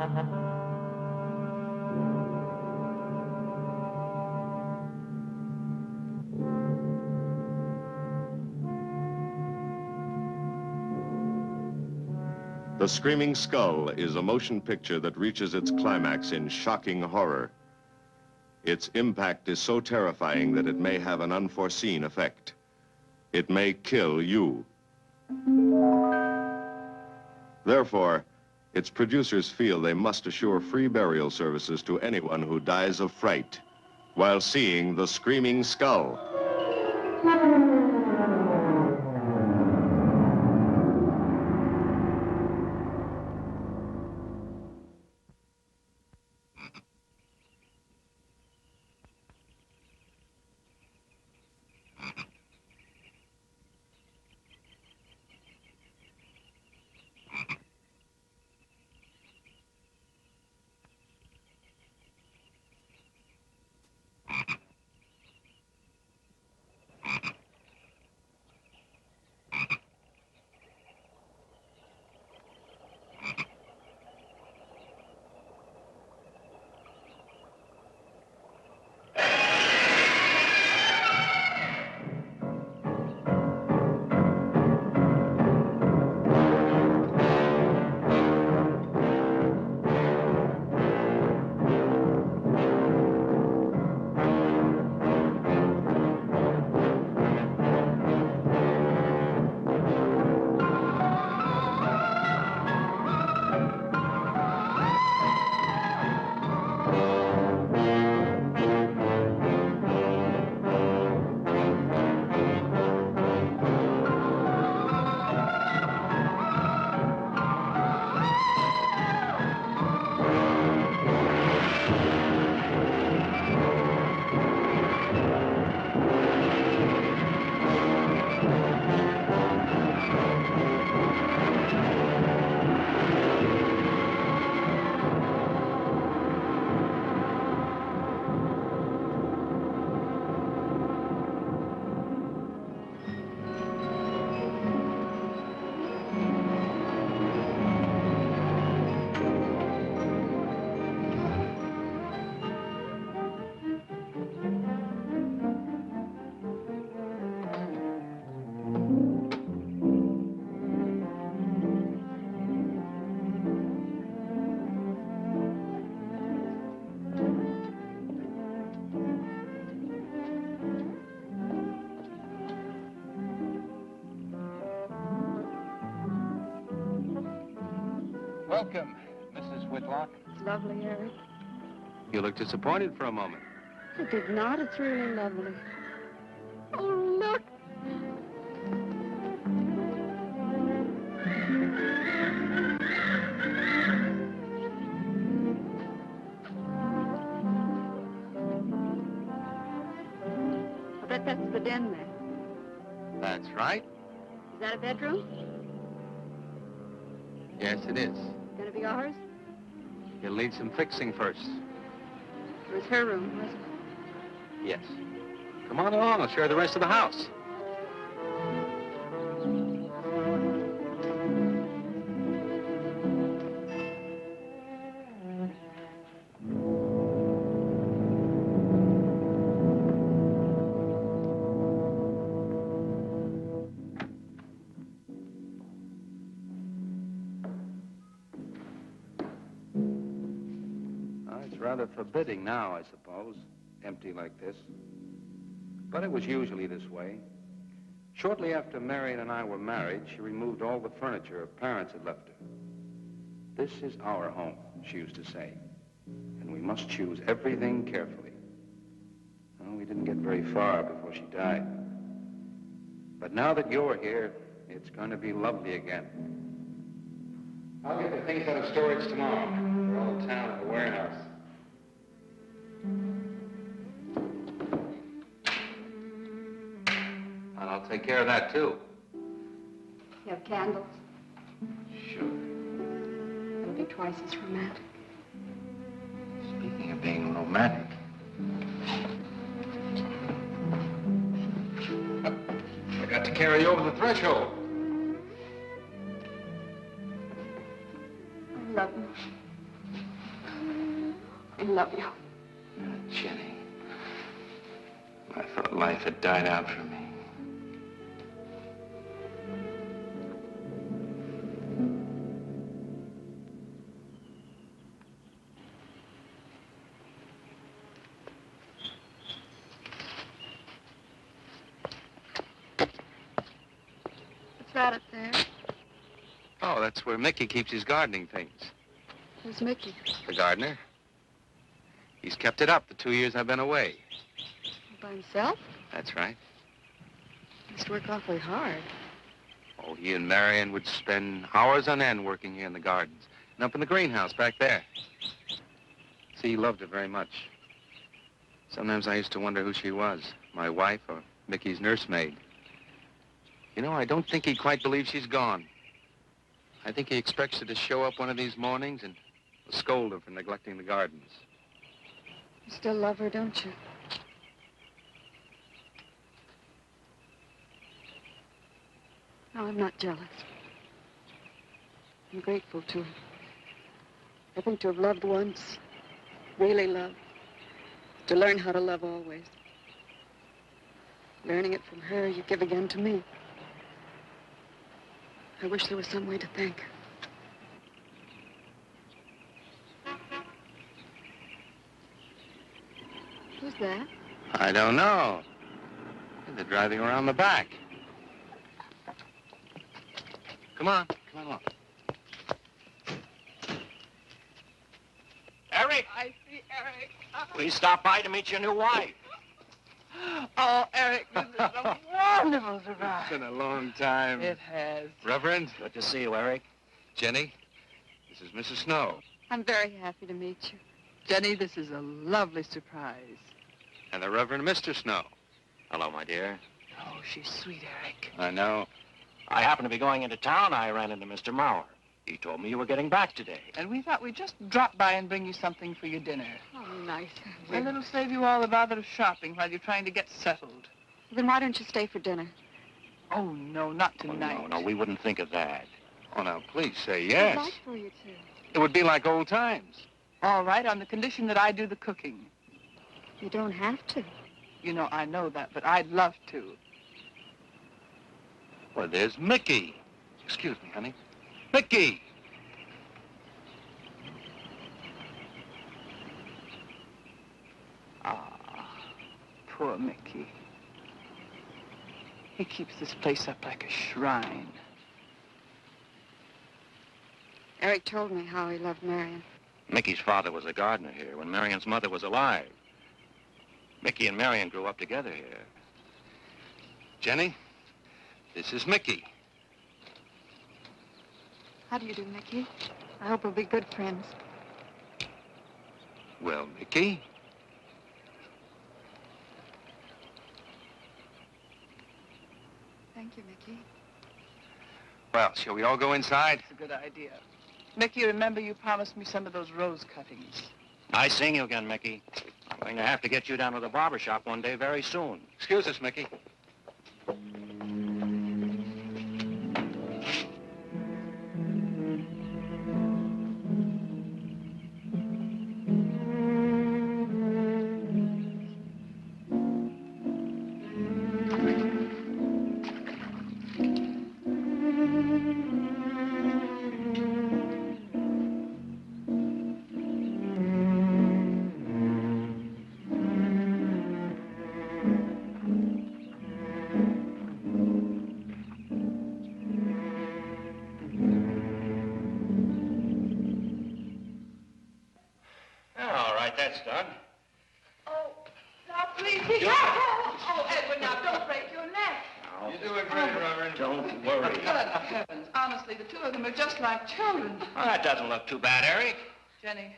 The Screaming Skull is a motion picture that reaches its climax in shocking horror. Its impact is so terrifying that it may have an unforeseen effect. It may kill you. Therefore, its producers feel they must assure free burial services to anyone who dies of fright while seeing The Screaming Skull. Welcome, Mrs. Whitlock. It's lovely, Eric. You look disappointed for a moment. I did not. It's really lovely. Oh, look. I bet that's the den there. That's right. Is that a bedroom? Yes, it is. Gonna be ours? You'll need some fixing first. It was her room, wasn't it? Yes. Come on along. I'll show you the rest of the house. It's rather forbidding now, I suppose, empty like this. But it was usually this way. Shortly after Marion and I were married, she removed all the furniture her parents had left her. This is our home, she used to say, and we must choose everything carefully. Well, we didn't get very far before she died. But now that you're here, it's going to be lovely again. I'll get the things out of storage tomorrow. They're all in town at the warehouse. And I'll take care of that, too. You have candles? Sure. It'll be twice as romantic. Speaking of being romantic. I got to carry you over the threshold. I love you. love you. Jenny, I thought life had died out for me. What's that up there? Oh, that's where Mickey keeps his gardening things. Who's Mickey? The gardener. He's kept it up the 2 years I've been away. By himself? That's right. He must work awfully hard. Oh, he and Marion would spend hours on end working here in the gardens and up in the greenhouse back there. See, he loved her very much. Sometimes I used to wonder who she was, my wife or Mickey's nursemaid. You know, I don't think he quite believes she's gone. I think he expects her to show up one of these mornings and scold her for neglecting the gardens. You still love her, don't you? No, I'm not jealous. I'm grateful to her. I think to have loved once, really loved, to learn how to love always. Learning it from her, you give again to me. I wish there was some way to thank her. Who's that? I don't know. They're driving around the back. Come on along. Eric! I see Eric. Please stop by to meet your new wife. Oh, Eric, this is a wonderful It's surprise. been a long time. It has. Reverend, Good to see you, Eric. Jenny, this is Mrs. Snow. I'm very happy to meet you. Jenny, this is a lovely surprise. And the Reverend Mr. Snow. Hello, my dear. Oh, she's sweet, Eric. I know. I happen to be going into town. I ran into Mr. Mauer. He told me you were getting back today. And we thought we'd just drop by and bring you something for your dinner. Oh, nice. And it'll save you all the bother of shopping while you're trying to get settled. Then why don't you stay for dinner? Oh, no, not Oh, tonight. no, we wouldn't think of that. Oh, now, please say I'd yes. like for you to. It would be like old times. All right, on the condition that I do the cooking. You don't have to. You know, I know that, but I'd love to. Well, there's Mickey. Excuse me, honey. Mickey! Ah, poor Mickey. He keeps this place up like a shrine. Eric told me how he loved Marion. Mickey's father was a gardener here when Marion's mother was alive. Mickey and Marion grew up together here. Jenny, this is Mickey. How do you do, Mickey? I hope we'll be good friends. Well, Mickey, Thank you, Mickey. well, shall we all go inside? It's a good idea. Mickey, remember you promised me some of those rose cuttings. Nice seeing you again, Mickey. I'm going to have to get you down to the barber shop one day very soon. Excuse us, Mickey. All right, that's done. Oh, now please be Oh, Edward, now don't break your neck. You're doing great, Reverend. Don't worry. Good heavens. Honestly, the two of them are just like children. Well, that doesn't look too bad, Eric. Jenny,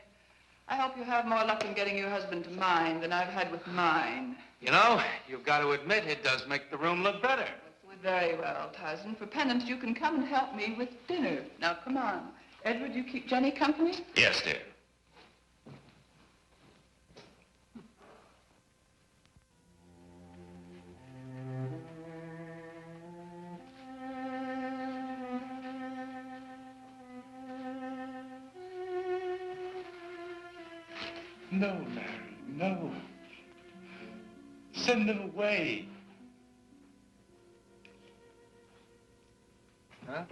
I hope you have more luck in getting your husband to mine than I've had with mine. You know, you've got to admit it does make the room look better. Very well, Tarzan. For penance, you can come and help me with dinner. Now, come on. Edward, you keep Jenny company? Yes, dear. No, Mary, no. Send them away. Huh?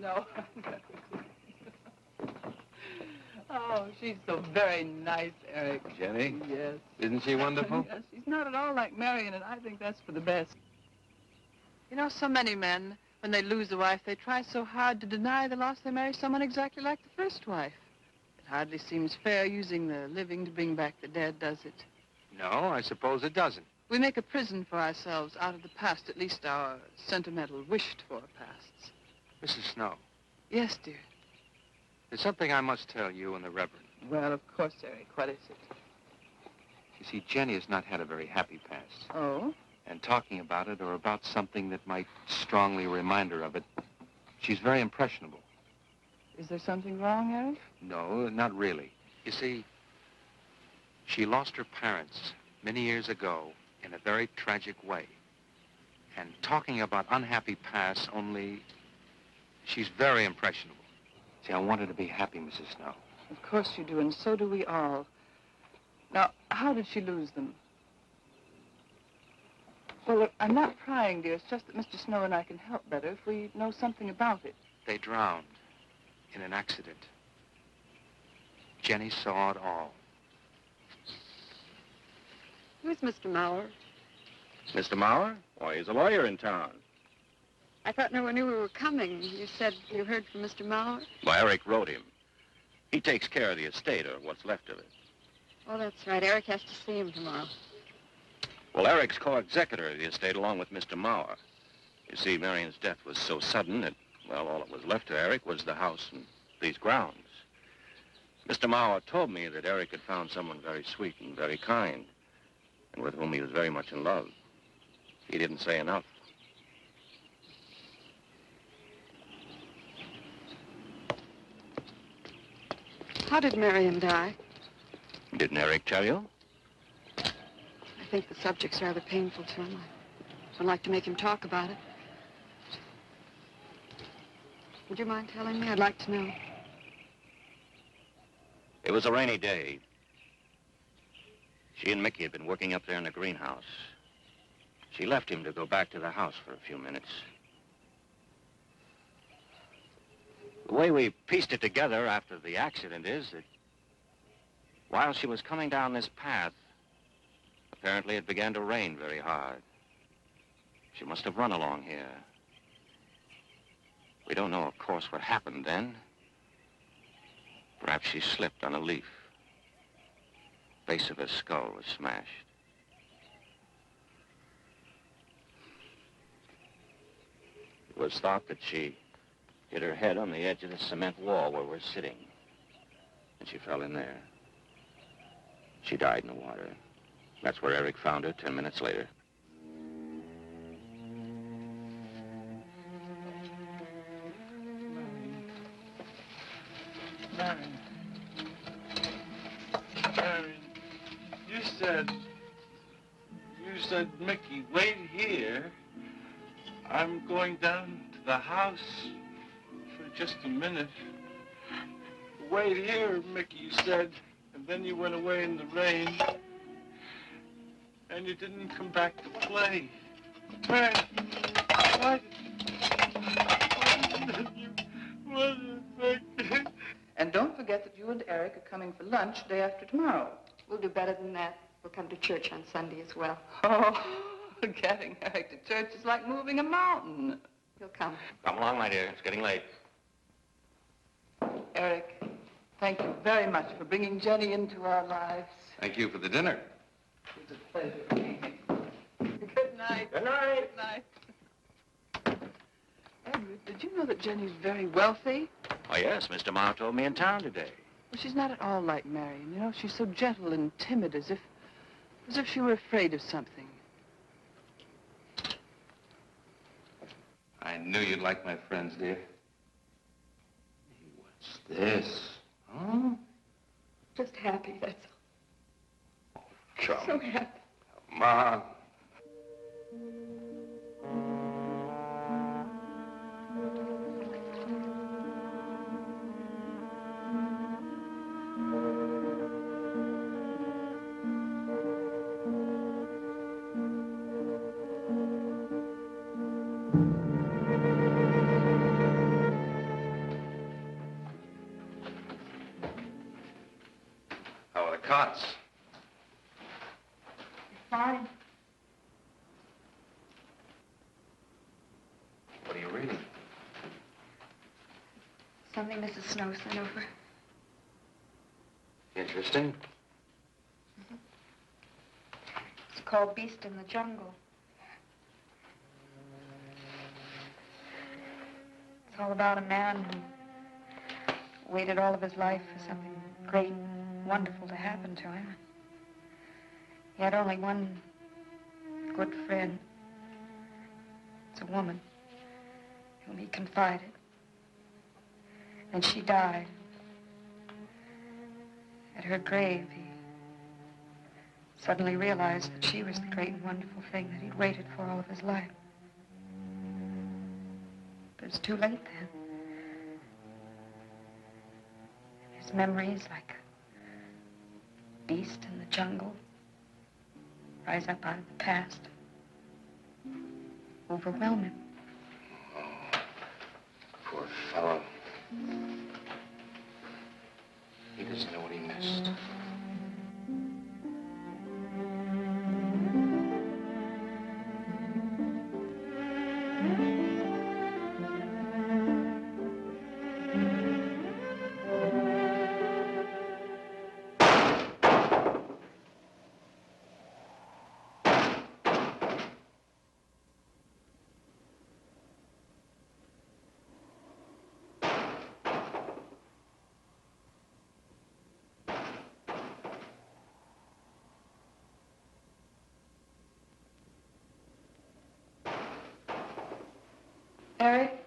No. Oh, she's so very nice, Eric. Jenny? Yes. Isn't she wonderful? Yes, she's not at all like Marion, and I think that's for the best. You know, so many men, when they lose a wife, they try so hard to deny the loss they marry someone exactly like the first wife. It hardly seems fair using the living to bring back the dead, does it? No, I suppose it doesn't. We make a prison for ourselves out of the past, at least our sentimental, wished-for pasts. Mrs. Snow, Yes, dear. there's something I must tell you and the Reverend. Well, of course, Eric. What is it? You see, Jenny has not had a very happy past. Oh? And talking about it or about something that might strongly remind her of it, she's very impressionable. Is there something wrong, Eric? No, not really. You see, she lost her parents many years ago in a very tragic way. And talking about unhappy past only, she's very impressionable. See, I want her to be happy, Mrs. Snow. Of course you do, and so do we all. Now, how did she lose them? Well, look, I'm not prying, dear. It's just that Mr. Snow and I can help better if we know something about it. They drowned in an accident. Jenny saw it all. Who's Mr. Mauer? Mr. Mauer? Why, he's a lawyer in town. I thought no one knew we were coming. You said you heard from Mr. Mauer? Why, Eric wrote him. He takes care of the estate, or what's left of it. Oh, that's right. Eric has to see him tomorrow. Well, Eric's co-executor of the estate along with Mr. Mauer. You see, Marion's death was so sudden that, well, all that was left to Eric was the house and these grounds. Mr. Mauer told me that Eric had found someone very sweet and very kind, and with whom he was very much in love. He didn't say enough. How did Marion die? Didn't Eric tell you? I think the subject's rather painful to him. I don't like to make him talk about it. Would you mind telling me? I'd like to know. It was a rainy day. She and Mickey had been working up there in the greenhouse. She left him to go back to the house for a few minutes. The way we pieced it together after the accident is that while she was coming down this path, apparently it began to rain very hard. She must have run along here. We don't know, of course, what happened then. Perhaps she slipped on a leaf. Base of her skull was smashed. It was thought that she hit her head on the edge of the cement wall where we're sitting. And she fell in there. She died in the water. That's where Eric found her 10 minutes later. Marion. Marion, you said, Mickey, wait here. I'm going down to the house for just a minute. Wait here, Mickey, you said, and then you went away in the rain, and you didn't come back to play. Marion, why did you... And don't forget that you and Eric are coming for lunch day after tomorrow. We'll do better than that. We'll come to church on Sunday as well. Oh, getting Eric to church is like moving a mountain. He'll come. Come along, my dear. It's getting late. Eric, thank you very much for bringing Jenny into our lives. Thank you for the dinner. It was a pleasure. Good night. Good night. Good night. Edward, did you know that Jenny's very wealthy? Oh, yes. Mr. Mauer told me in town today. Well, she's not at all like Marion. You know, she's so gentle and timid, as if she were afraid of something. I knew you'd like my friends, dear. What's this? Huh? Just happy, that's all. Come. So happy. Come on. cots. Fine. What are you reading? Something Mrs. Snow sent over. Interesting. It's called Beast in the Jungle. It's all about a man who waited all of his life for something great, wonderful to happen to him. He had only one good friend. It's a woman whom he confided. And she died. At her grave, he suddenly realized that she was the great and wonderful thing that he'd waited for all of his life. But it's too late then. His memories, like a beast in the jungle, rise up out of the past, overwhelm him. Oh, poor fellow. He doesn't know what he missed. Eric?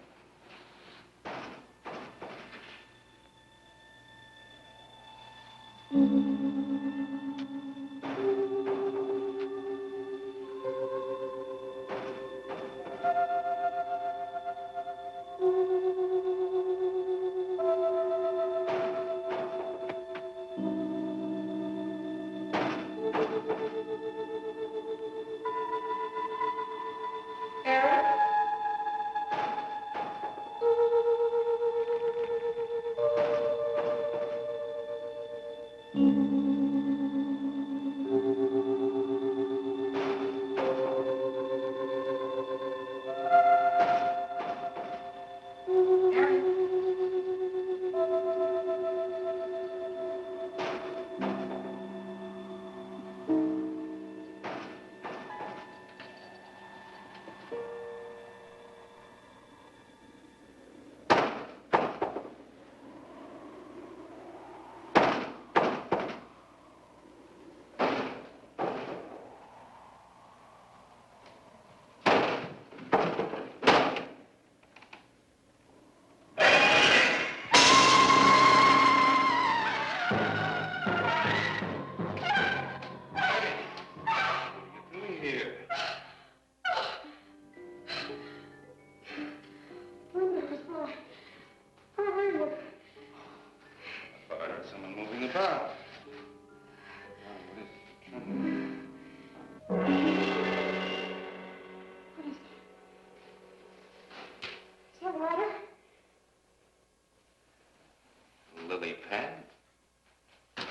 Lily pad? I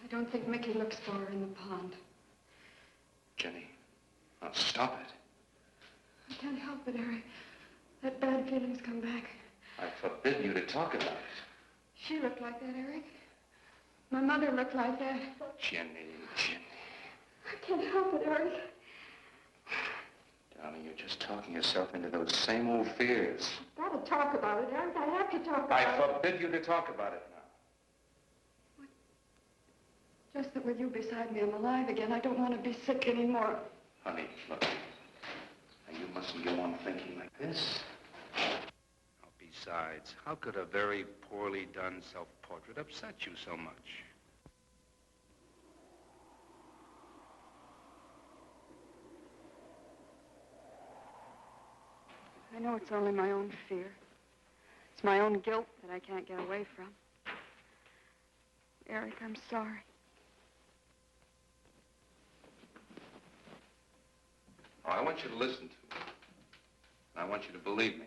don't think Mickey looks for her in the pond. Jenny, now stop it. I can't help it, Eric. That bad feeling's come back. I forbid you to talk about it. She looked like that, Eric. My mother looked like that. Jenny. I can't help it, Eric. Darling, you're just talking yourself into those same old fears. I've got to talk about it, Eric. I have to talk about I it. forbid you to talk about it now. What? Just that with you beside me, I'm alive again. I don't want to be sick anymore. Honey, look. Now, you mustn't go on thinking like this. Besides, how could a very poorly done self-portrait upset you so much? I know it's only my own fear. It's my own guilt that I can't get away from. Eric, I'm sorry. Oh, I want you to listen to me. I want you to believe me.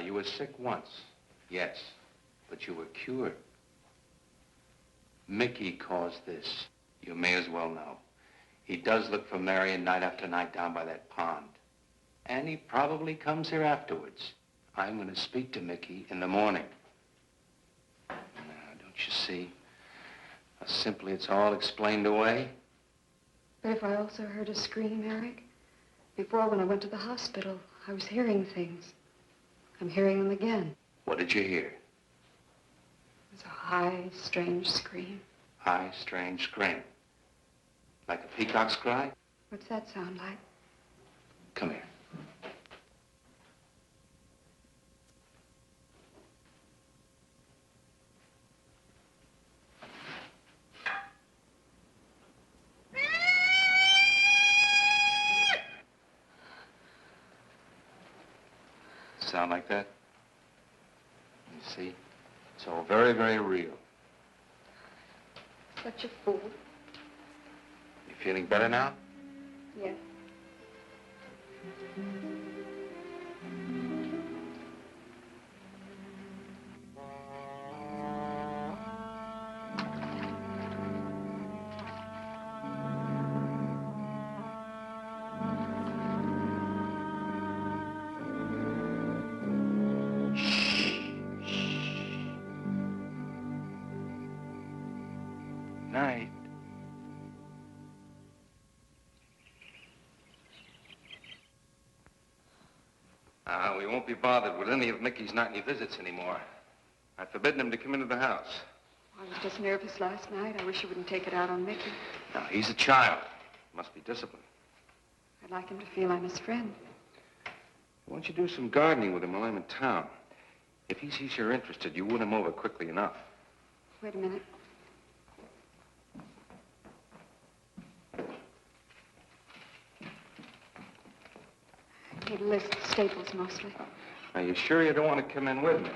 You were sick once, yes, but you were cured. Mickey caused this. You may as well know. He does look for Marion night after night down by that pond. And he probably comes here afterwards. I'm going to speak to Mickey in the morning. Now, don't you see? How simply it's all explained away. But if I also heard a scream, Eric, before when I went to the hospital, I was hearing things. I'm hearing them again. What did you hear? It was a high, strange scream. High, strange scream. Like a peacock's cry? What's that sound like? Come here. Sound like that? You see? It's all very, very real. Such a fool. You feeling better now? Yes. Night. We won't be bothered with any of Mickey's nightly visits anymore. I've forbidden him to come into the house. I was just nervous last night. I wish you wouldn't take it out on Mickey. Now, he's a child. Must be disciplined. I'd like him to feel I'm his friend. Why don't you do some gardening with him while I'm in town? If he sees you're interested, you win him over quickly enough. Wait a minute. I need a list of staples mostly. Are you sure you don't want to come in with me?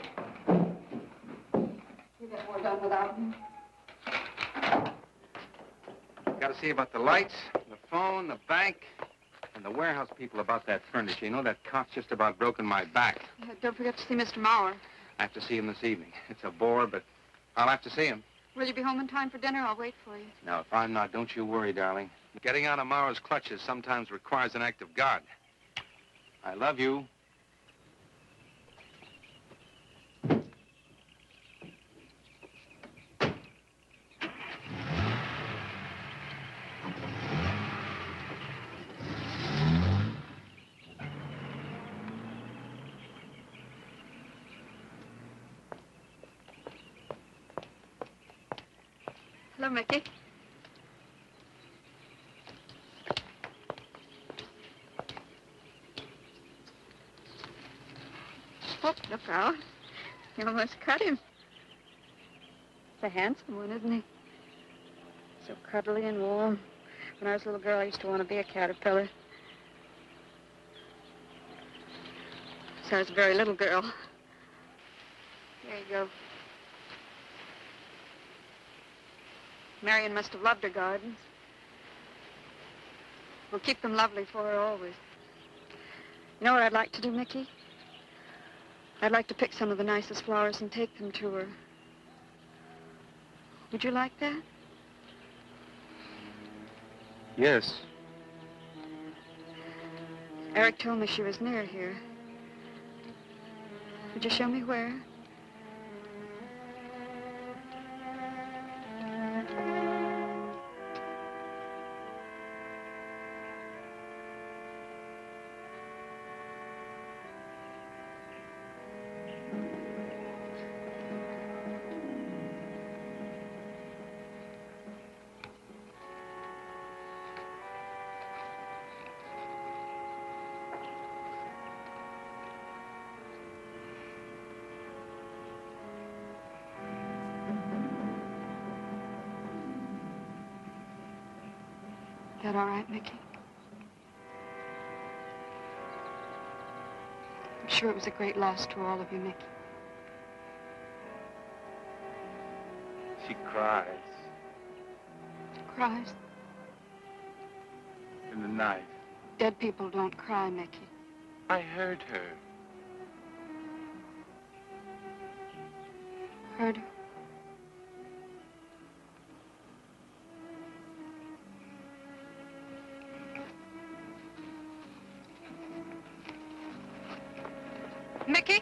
You get more done without me. Got to see about the lights, the phone, the bank, and the warehouse people about that furniture. You know, that cop's just about broken my back. Don't forget to see Mr. Mauer. I have to see him this evening. It's a bore, but I'll have to see him. Will you be home in time for dinner? I'll wait for you. Now, if I'm not, don't you worry, darling. Getting out of Mauer's clutches sometimes requires an act of God. I love you. Hello, Mickey. Oh, look out. You almost cut him. He's a handsome one, isn't he? So cuddly and warm. When I was a little girl, I used to want to be a caterpillar. So I was a very little girl. There you go. Marion must have loved her gardens. We'll keep them lovely for her always. You know what I'd like to do, Mickey? I'd like to pick some of the nicest flowers and take them to her. Would you like that? Yes. Eric told me she was near here. Would you show me where? That all right, Mickey? I'm sure it was a great loss to all of you, Mickey. She cries. Cries? in the night. Dead people don't cry, Mickey. I heard her. Heard her? Mickey?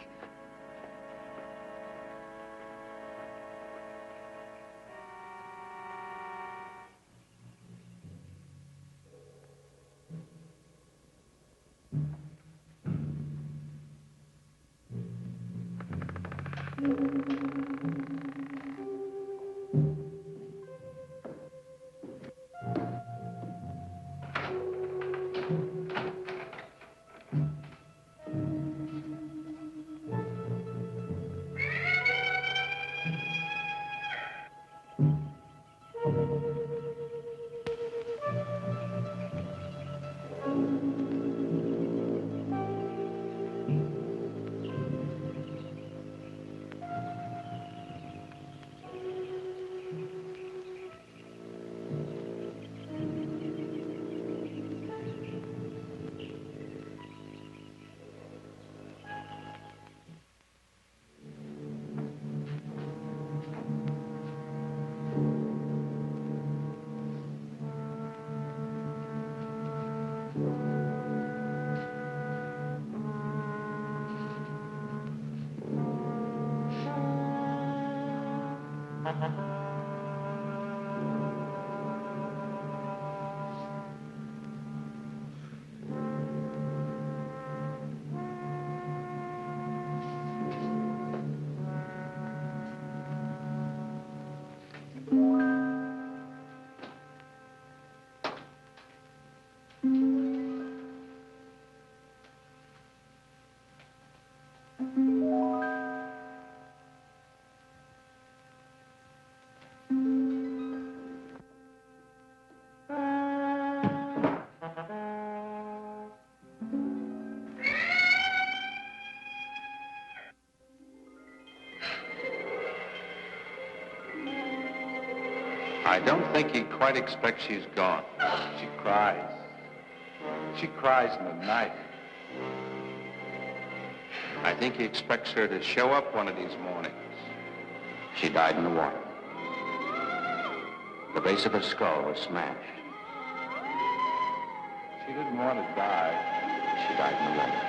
I don't think he quite expects she's gone. She cries. She cries in the night. I think he expects her to show up one of these mornings. She died in the water. The base of her skull was smashed. She didn't want to die. She died in the water.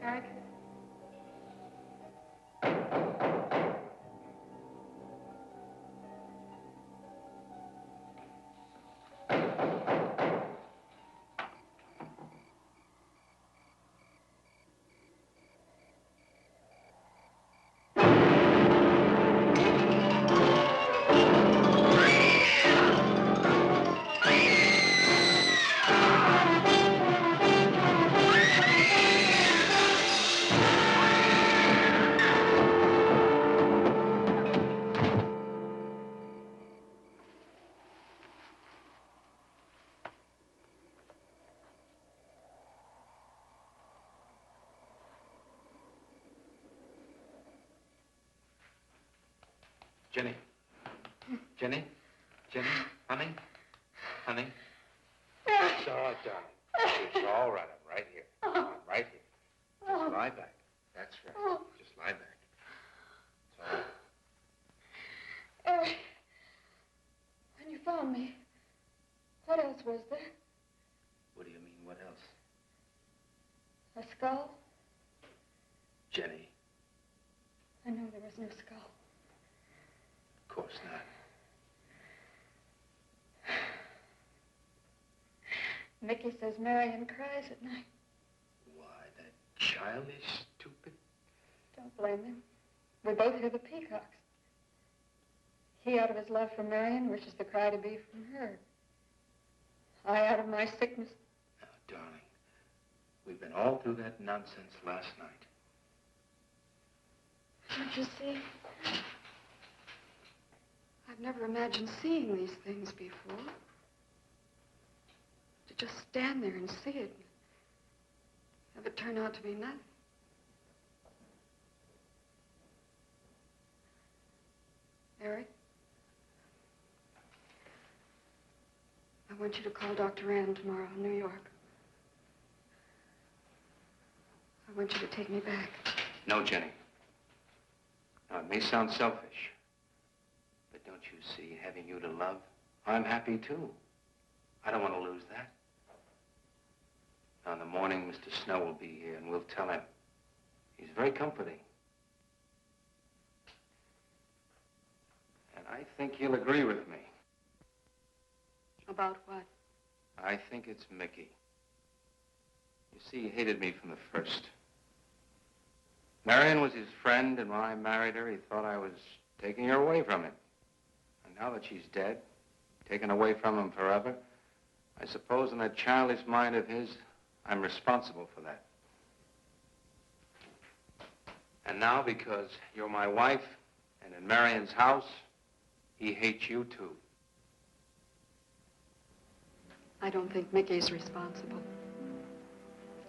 Eric? Jenny. Jenny? Jenny? Honey? Honey? It's all right, darling. It's all right. I'm right here. I'm right here. Just lie back. That's right. Just lie back. It's all right. Eric, when you found me, what else was there? What do you mean, what else? A skull? Jenny, I knew there was no skull. of course not. Mickey says Marion cries at night. Why, that childish, stupid... Don't blame him. We both hear the peacocks. He out of his love for Marion wishes the cry to be from her. I out of my sickness. Now, darling, we've been all through that nonsense last night. Don't you see? I've never imagined seeing these things before. To just stand there and see it. Have it turn out to be nothing. Eric? I want you to call Dr. Ann tomorrow in New York. I want you to take me back. No, Jenny. Now, it may sound selfish, but don't you see, having you to love, I'm happy too. I don't want to lose that. Now, in the morning, Mr. Snow will be here, and we'll tell him. He's very comforting. And I think he'll agree with me. About what? I think it's Mickey. You see, he hated me from the first. Marion was his friend, and when I married her, he thought I was taking her away from him. And now that she's dead, taken away from him forever, I suppose in that childish mind of his, I'm responsible for that. And now, because you're my wife, and in Marion's house, he hates you too. I don't think Mickey's responsible.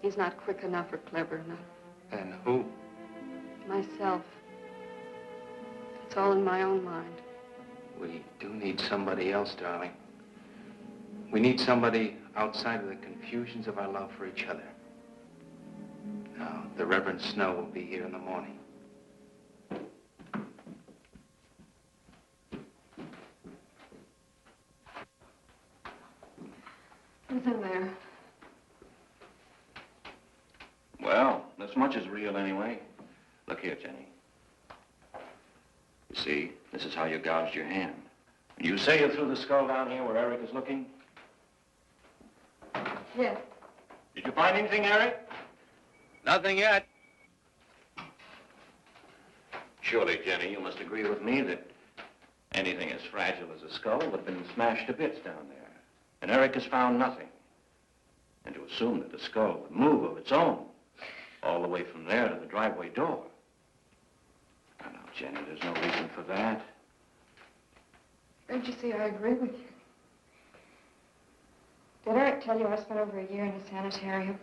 He's not quick enough or clever enough. And who? Myself. It's all in my own mind. We do need somebody else, darling. We need somebody outside of the confusions of our love for each other. Now, the Reverend Snow will be here in the morning. Who's in there? Well, this much is real anyway. Look here, Jenny. You see, this is how you gouged your hand. You say you threw the skull down here where Eric is looking? Yes. Did you find anything, Eric? Nothing yet. Surely, Jenny, you must agree with me that anything as fragile as a skull would have been smashed to bits down there. And Eric has found nothing. And to assume that the skull would move of its own, all the way from there to the driveway door. Now, Jenny, there's no reason for that. Don't you see, I agree with you. Did Eric tell you I spent over a year in a sanitarium?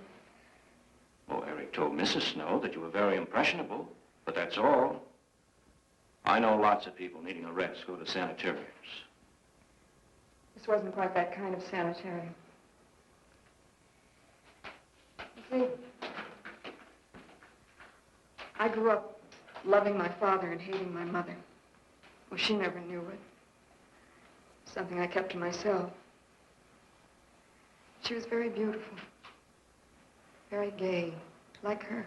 Oh, Eric Eric told Mrs. Snow that you were very impressionable, but that's all. I know lots of people needing a rest go to sanitariums. This wasn't quite that kind of sanitarium. You see, I grew up loving my father and hating my mother. Well, she never knew it. Something I kept to myself. She was very beautiful. Very gay, like her.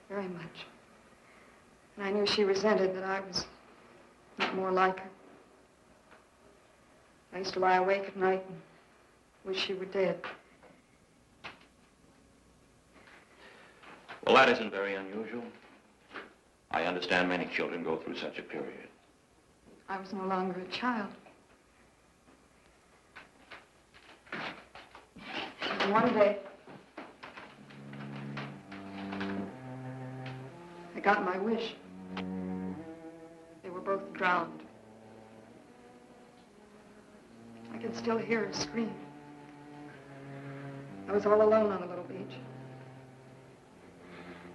Very much. And I knew she resented that I was not more like her. I used to lie awake at night and wish she were dead. Well, that isn't very unusual. I understand many children go through such a period. I was no longer a child. And one day, I got my wish. They were both drowned. I could still hear her scream. I was all alone on the little beach.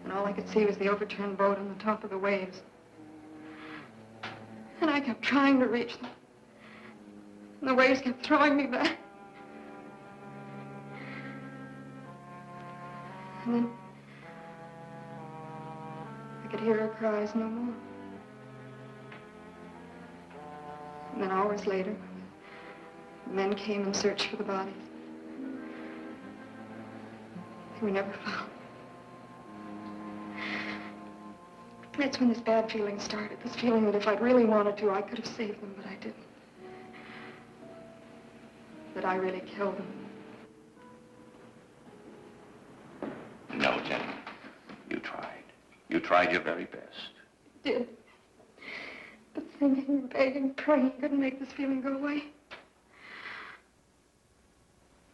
And all I could see was the overturned boat on the top of the waves. And I kept trying to reach them. And the waves kept throwing me back. And then I could hear her cries no more. And then hours later, men came and searched for the bodies. They were never found. That's when this bad feeling started. This feeling that if I'd really wanted to, I could have saved them, but I didn't. That I really killed them. No, Jenny. You tried. You tried your very best. I did. But thinking, begging, praying couldn't make this feeling go away.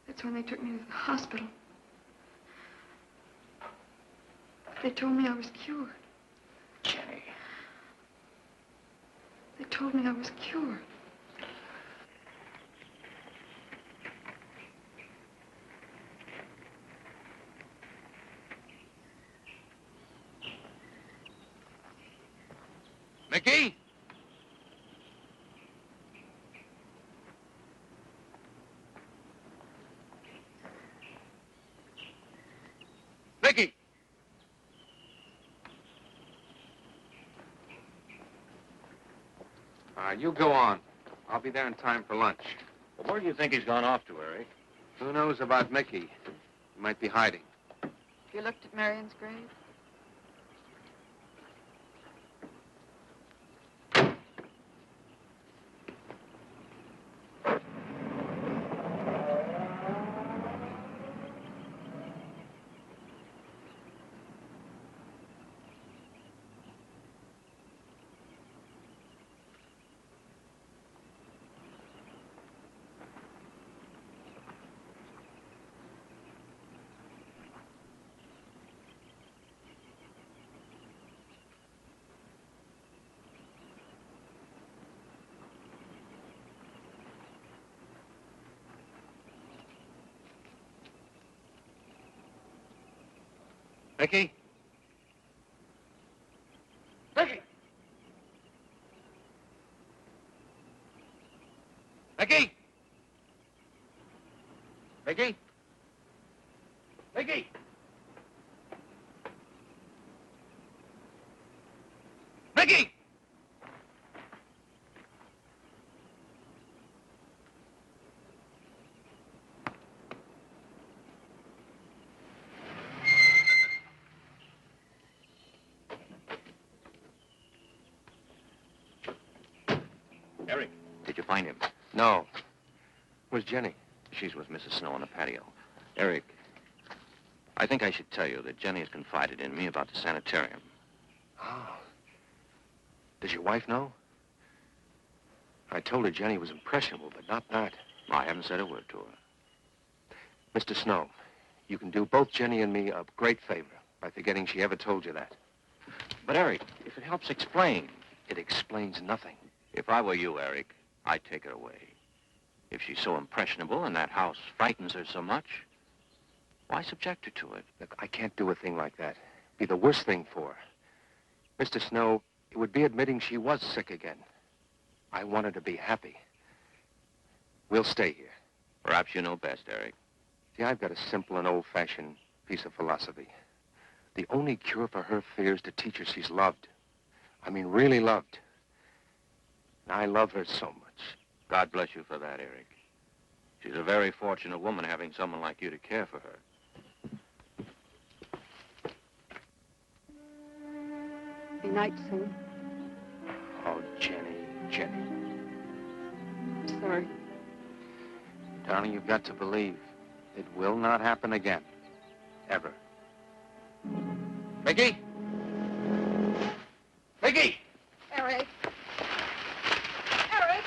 That's when they took me to the hospital. They told me I was cured. Jenny. They told me I was cured. Mickey? Mickey! You go on. I'll be there in time for lunch. Well, where do you think he's gone off to, Eric? Who knows about Mickey? He might be hiding. You looked at Marion's grave? Mickey? Mickey! Mickey! Mickey? Mickey! Mickey! Eric, did you find him? No. Where's Jenny? She's with Mrs. Snow on the patio. Eric, I think I should tell you that Jenny has confided in me about the sanitarium. Oh. Does your wife know? I told her Jenny was impressionable, but not that. I haven't said a word to her. Mr. Snow, you can do both Jenny and me a great favor by forgetting she ever told you that. But, Eric, if it helps explain. It explains nothing. If I were you, Eric, I'd take her away. If she's so impressionable and that house frightens her so much, Why subject her to it? Look, I can't do a thing like that. It'd be the worst thing for her. Mr. Snow, it would be admitting she was sick again. I want her to be happy. We'll stay here. Perhaps you know best, Eric. See, I've got a simple and old-fashioned piece of philosophy. The only cure for her fear is to teach her she's loved. I mean, really loved. And I love her so much. God bless you for that, Eric. She's a very fortunate woman having someone like you to care for her. Be night soon. Oh, Jenny, Jenny. I'm sorry. Darling, you've got to believe it will not happen again. Ever. Mickey? Mickey! Eric. Eric!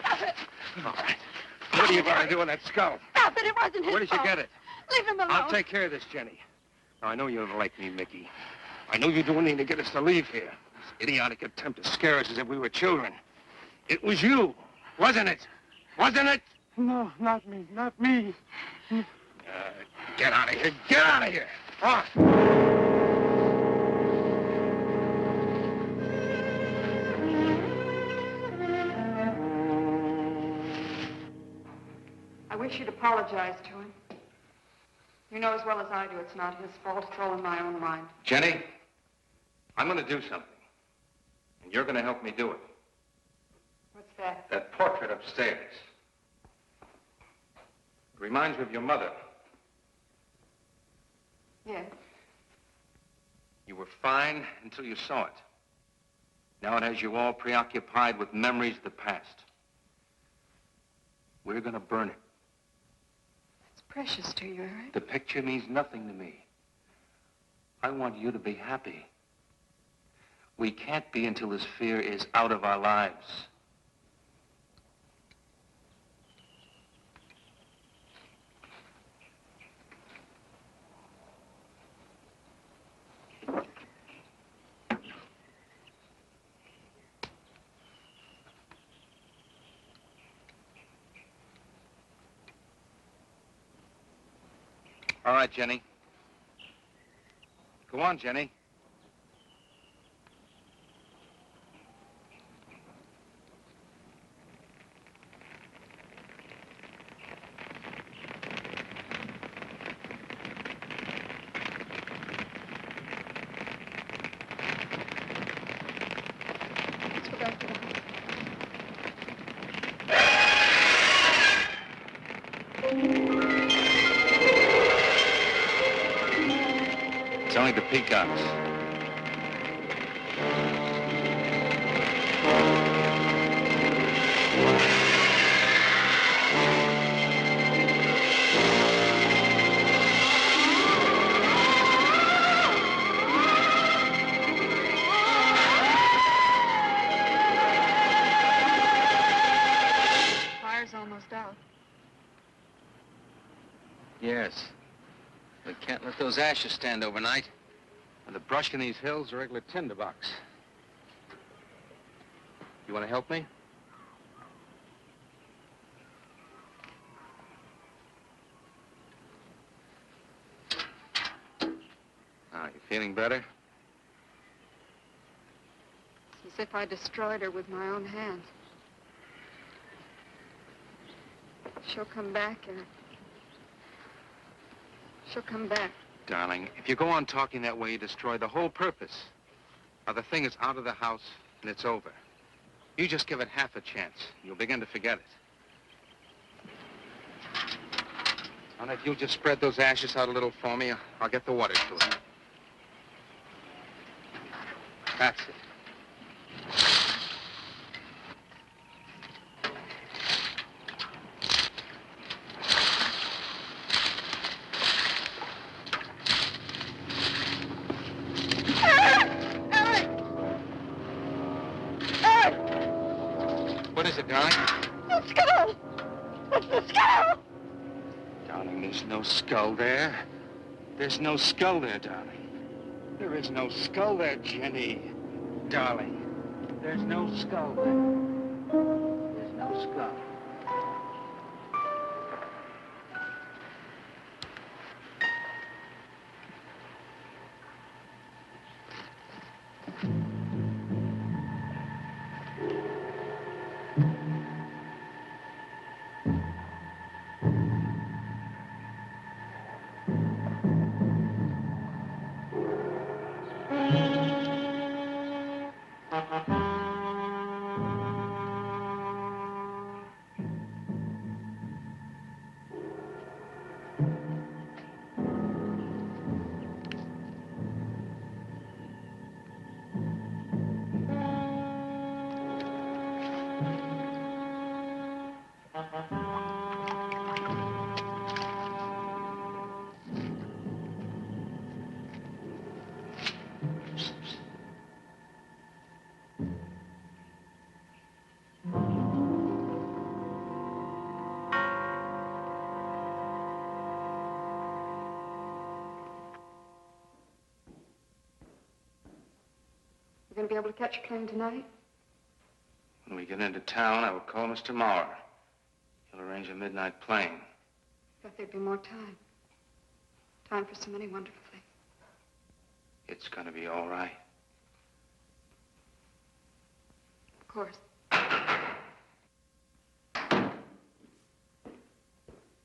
Stop it! All right. What are you going to do with that skull? Stop it! It wasn't his Where did you fault. get it? Leave him alone. I'll take care of this, Jenny. Now, I know you don't like me, Mickey. I know you do anything to get us to leave here. This idiotic attempt to scare us as if we were children. It was you, wasn't it? Wasn't it? No, not me, not me. Get out of here. Get out of here. On. I wish you'd apologize to him. You know as well as I do it's not his fault. It's all in my own mind. Jenny, I'm going to do something. And you're going to help me do it. What's that? That portrait upstairs. It reminds me of your mother. Yes. You were fine until you saw it. Now it has you all preoccupied with memories of the past. We're going to burn it. It's precious to you, Eric. The picture means nothing to me. I want you to be happy. We can't be until this fear is out of our lives. All right, Jenny. Go on, Jenny. Let's go back to the house. It's only the peacocks. Fire's almost out. Yes. We can't let those ashes stand overnight. And the brush in these hills are a regular tinderbox. You want to help me? Now, you feeling better? It's as if I destroyed her with my own hands. She'll come back, Eric. She'll come back. Darling, if you go on talking that way, you destroy the whole purpose. Now, the thing is out of the house, and it's over. You just give it half a chance. You'll begin to forget it. And if you'll just spread those ashes out a little for me, I'll get the water to it. That's it. What is it, darling? The skull! It's the skull! Darling, there's no skull there. There's no skull there, darling. There is no skull there, Jenny. Darling, there's no skull there. There's no skull. You going to be able to catch a plane tonight? When we get into town, I will call Mr. Maurer. He'll arrange a midnight plane. Thought there'd be more time. Time for so many wonderful things. It's gonna be all right. Of course.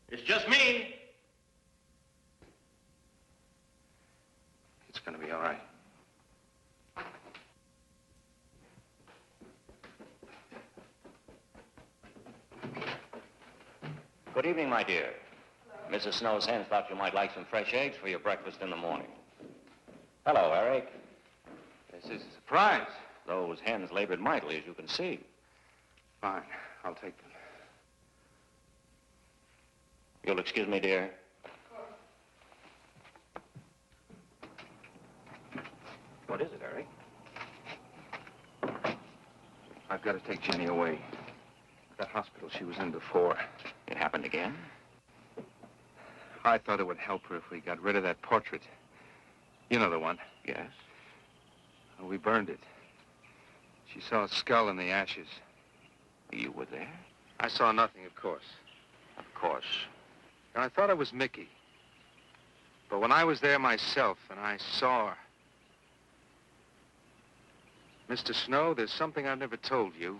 It's just me. It's gonna be all right. Good evening, my dear. Mrs. Snow's hens thought you might like some fresh eggs for your breakfast in the morning. Hello, Eric. This is a surprise. Those hens labored mightily, as you can see. Fine, I'll take them. You'll excuse me, dear. What is it, Eric? I've got to take Jenny away. That hospital she was in before. It happened again? I thought it would help her if we got rid of that portrait. You know the one. Yes. Well, we burned it. She saw a skull in the ashes. You were there? I saw nothing, of course. Of course. And I thought it was Mickey. But when I was there myself and I saw her... Mr. Snow, there's something I've never told you.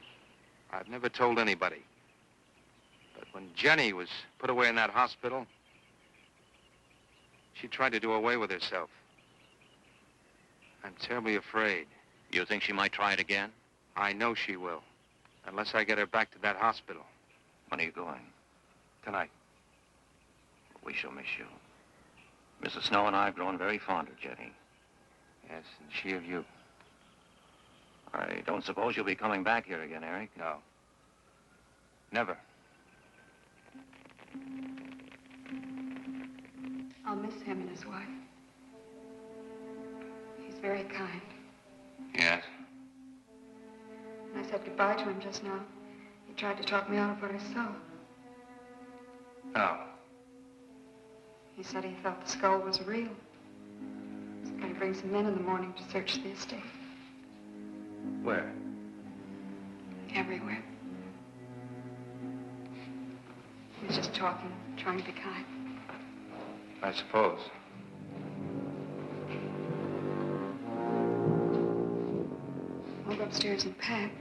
I've never told anybody. But when Jenny was put away in that hospital, she tried to do away with herself. I'm terribly afraid. You think she might try it again? I know she will, unless I get her back to that hospital. When are you going? Tonight. We shall miss you. Mrs. Snow and I have grown very fond of Jenny. Yes, and she of you. I don't suppose you'll be coming back here again, Eric? No. Never. I'll miss him and his wife. He's very kind. Yes? When I said goodbye to him just now, he tried to talk me out of what I saw. No. He said he felt the skull was real. He's going to bring some men in the morning to search the estate. Where? Everywhere. He was just talking, trying to be kind. I suppose. I'll go upstairs and pack.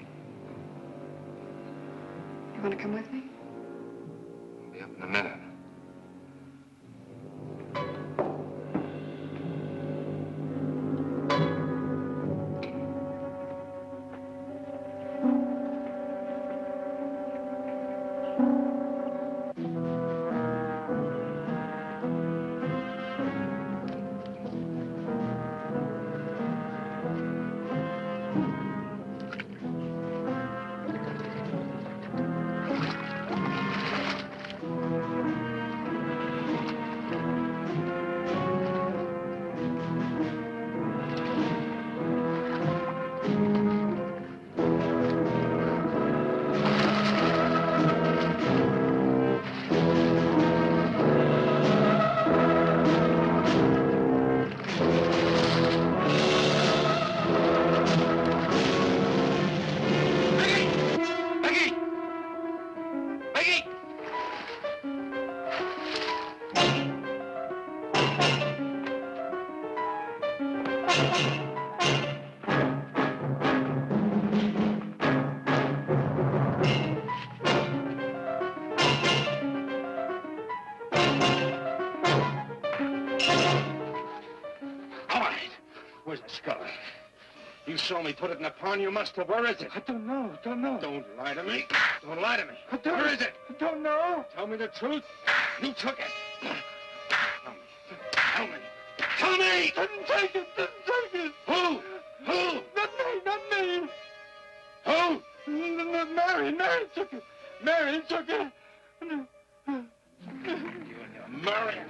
You want to come with me? I'll be up in a minute. saw me put it in a pawn. You must have. Where is it? I don't know. Don't know. Don't lie to me. Don't lie to me. Where Where is it? I don't know. Tell me the truth. You took it. Tell me. Tell me! Didn't take it. Didn't take it. Who? Who? Not me. Not me. Who? Mary took it. Mary took it. You and your Marion.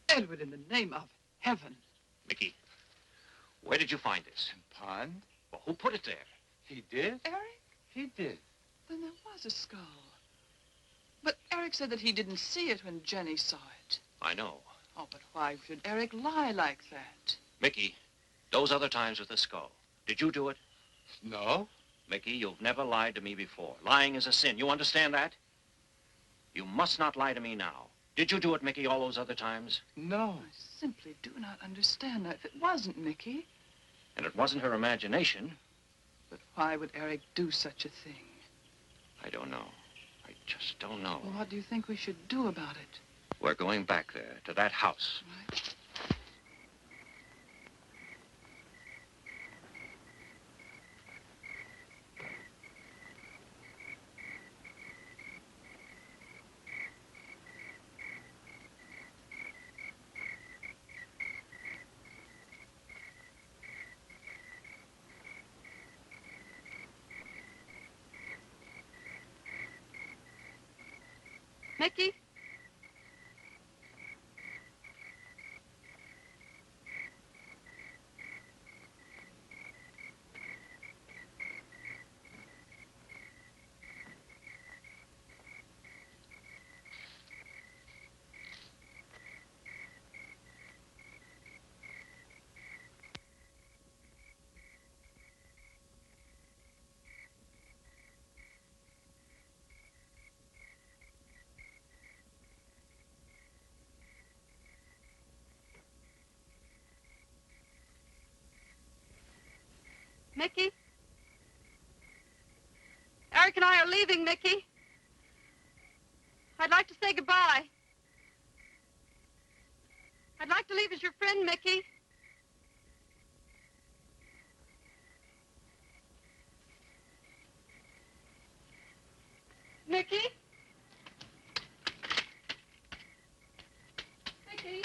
Edward, in the name of heaven. Mickey, where did you find this? Pond? Well, who put it there? He did? Eric? He did. Then there was a skull. But Eric said that he didn't see it when Jenny saw it. I know. Oh, but why should Eric lie like that? Mickey, those other times with the skull, did you do it? No. Mickey, you've never lied to me before. Lying is a sin. You understand that? You must not lie to me now. Did you do it, Mickey, all those other times? No. I simply do not understand that. If it wasn't Mickey, And it wasn't her imagination. but why would Eric do such a thing? I don't know. I just don't know. Well, what do you think we should do about it? We're going back there, to that house. Right? Mickey? Mickey? Eric and I are leaving, Mickey. I'd like to say goodbye. I'd like to leave as your friend, Mickey. Mickey? Mickey?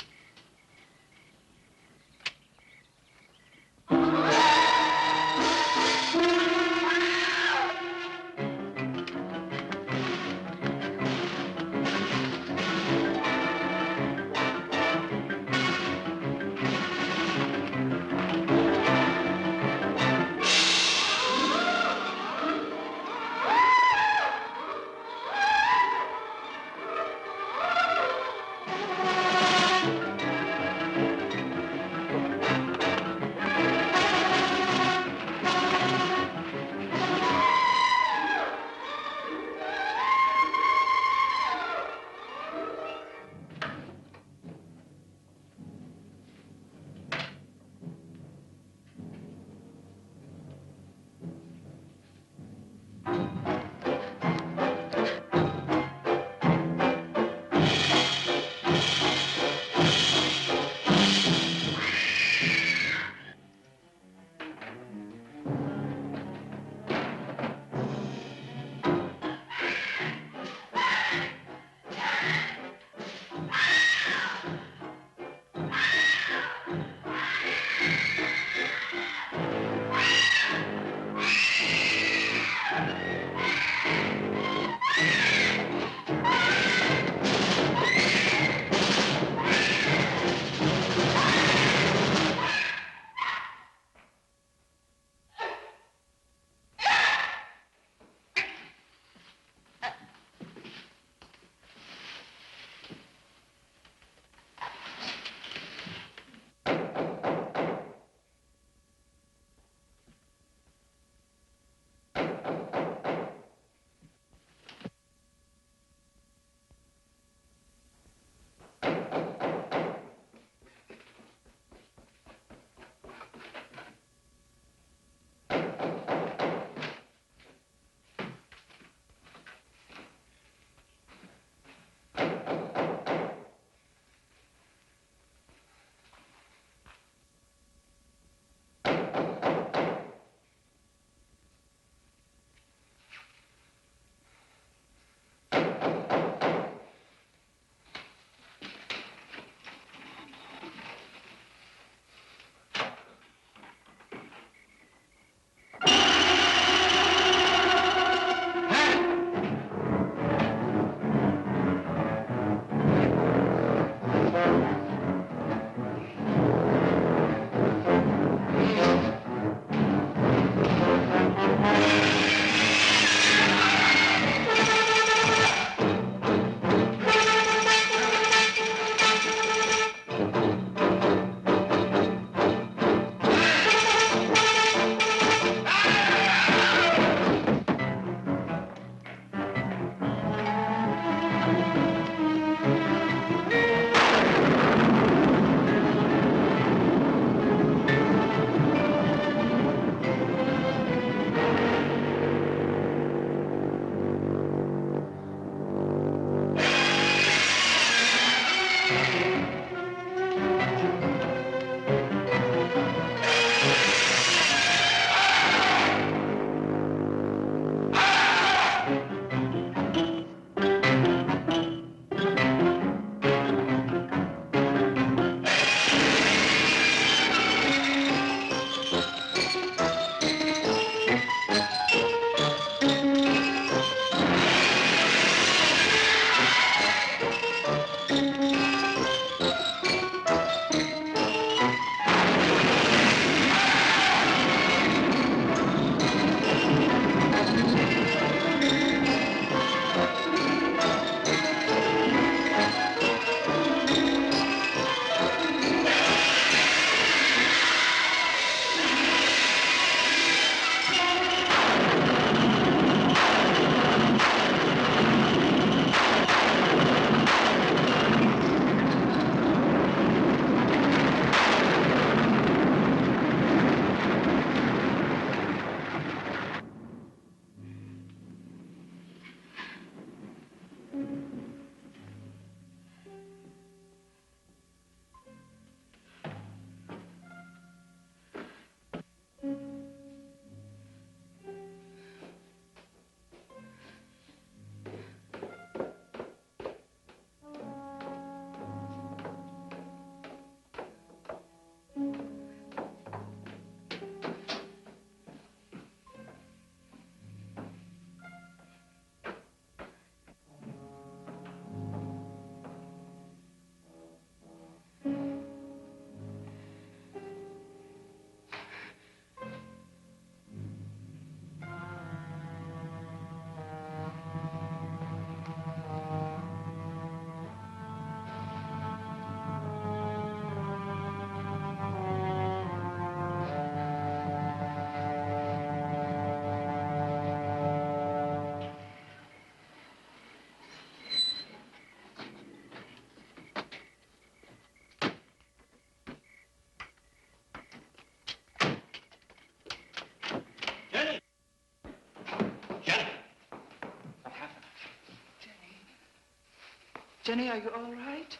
Jenny, are you all right?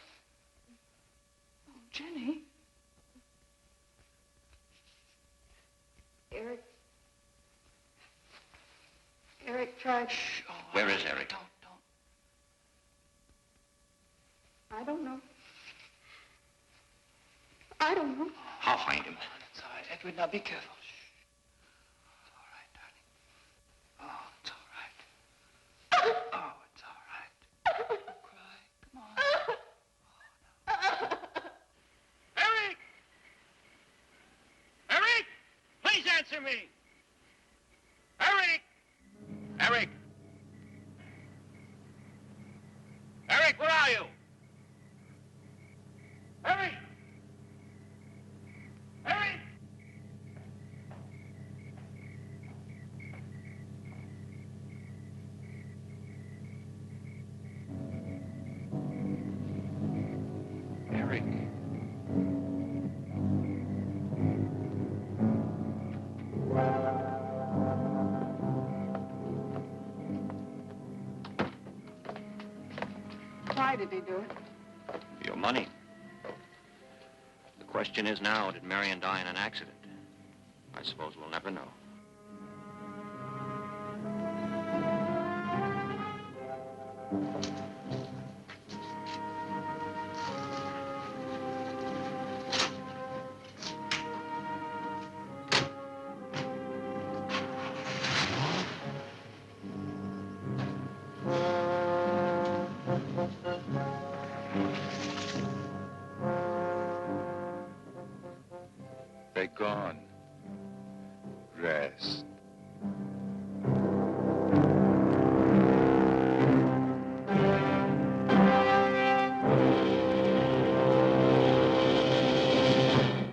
Oh, Jenny. Eric tried... Shh. Oh, Where is Eric? Don't. I don't know. I don't know. I'll find him. It's all right. Edward, now be careful. Shh. It's all right, darling. Oh, it's all right. Oh, it's all right. Don't cry. Come on. Eric! Eric! Please answer me! Eric! Eric! Eric, where are you? Eric! Eric! Eric. Why did he do it? Your money. The question is now, did Marion die in an accident? I suppose we'll never know. They're gone. Rest.